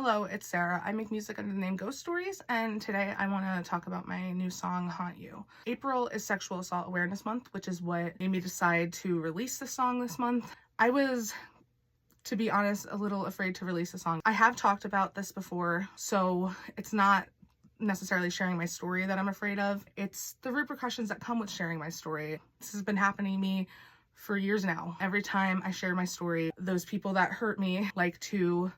Hello, it's Sarah. I make music under the name Ghost Stories, and today I want to talk about my new song, Haunt You. April is Sexual Assault Awareness Month, which is what made me decide to release the song this month. I was, to be honest, a little afraid to release the song. I have talked about this before, so it's not necessarily sharing my story that I'm afraid of. It's the repercussions that come with sharing my story. This has been happening to me for years now. Every time I share my story, those people that hurt me like to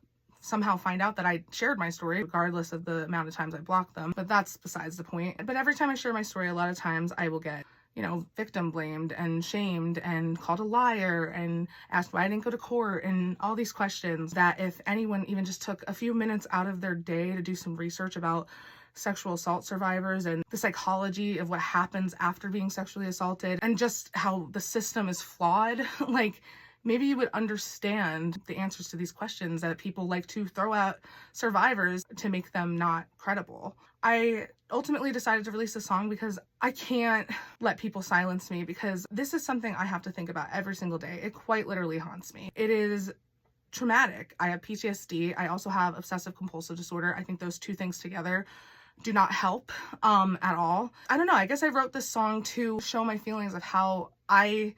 somehow find out that I shared my story, regardless of the amount of times I block them. But that's besides the point. But every time I share my story, a lot of times I will get, victim blamed and shamed and called a liar and asked why I didn't go to court and all these questions that if anyone even just took a few minutes out of their day to do some research about sexual assault survivors and the psychology of what happens after being sexually assaulted and just how the system is flawed, maybe you would understand the answers to these questions that people like to throw at survivors to make them not credible. I ultimately decided to release the song because I can't let people silence me, because this is something I have to think about every single day. It quite literally haunts me. It is traumatic. I have PTSD. I also have obsessive compulsive disorder. I think those two things together do not help at all. I don't know. I guess I wrote this song to show my feelings of how I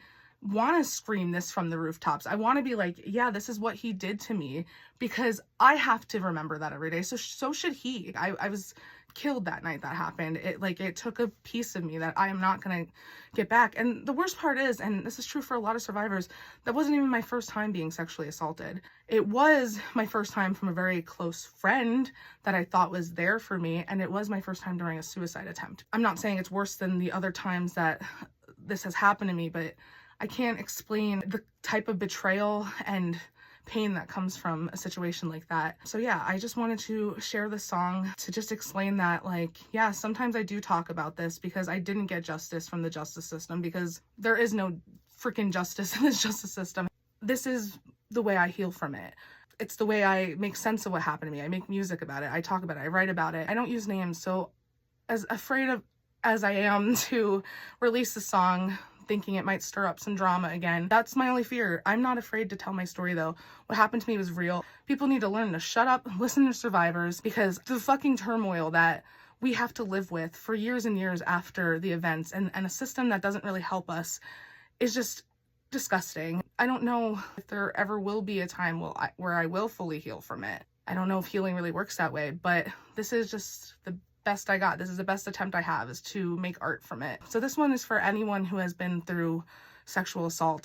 want to scream this from the rooftops. I want to be like, yeah, this is what he did to me, because I have to remember that every day. So should he. I was killed that night that happened. It took a piece of me that I am not going to get back. And the worst part is, and this is true for a lot of survivors, that wasn't even my first time being sexually assaulted. It was my first time from a very close friend that I thought was there for me. And it was my first time during a suicide attempt. I'm not saying it's worse than the other times that this has happened to me, but I can't explain the type of betrayal and pain that comes from a situation like that. So yeah, I just wanted to share this song to just explain that, yeah, sometimes I do talk about this because I didn't get justice from the justice system, because there is no freaking justice in this justice system. This is the way I heal from it. It's the way I make sense of what happened to me. I make music about it. I talk about it. I write about it. I don't use names. So as afraid of as I am to release the song, thinking it might stir up some drama again, that's my only fear. I'm not afraid to tell my story though. What happened to me was real. People need to learn to shut up, listen to survivors, because the fucking turmoil that we have to live with for years and years after the events, and a system that doesn't really help us, is just disgusting. I don't know if there ever will be a time where I will fully heal from it. I don't know if healing really works that way, but this is just the best I got. This is the best attempt I have, is to make art from it. So this one is for anyone who has been through sexual assault.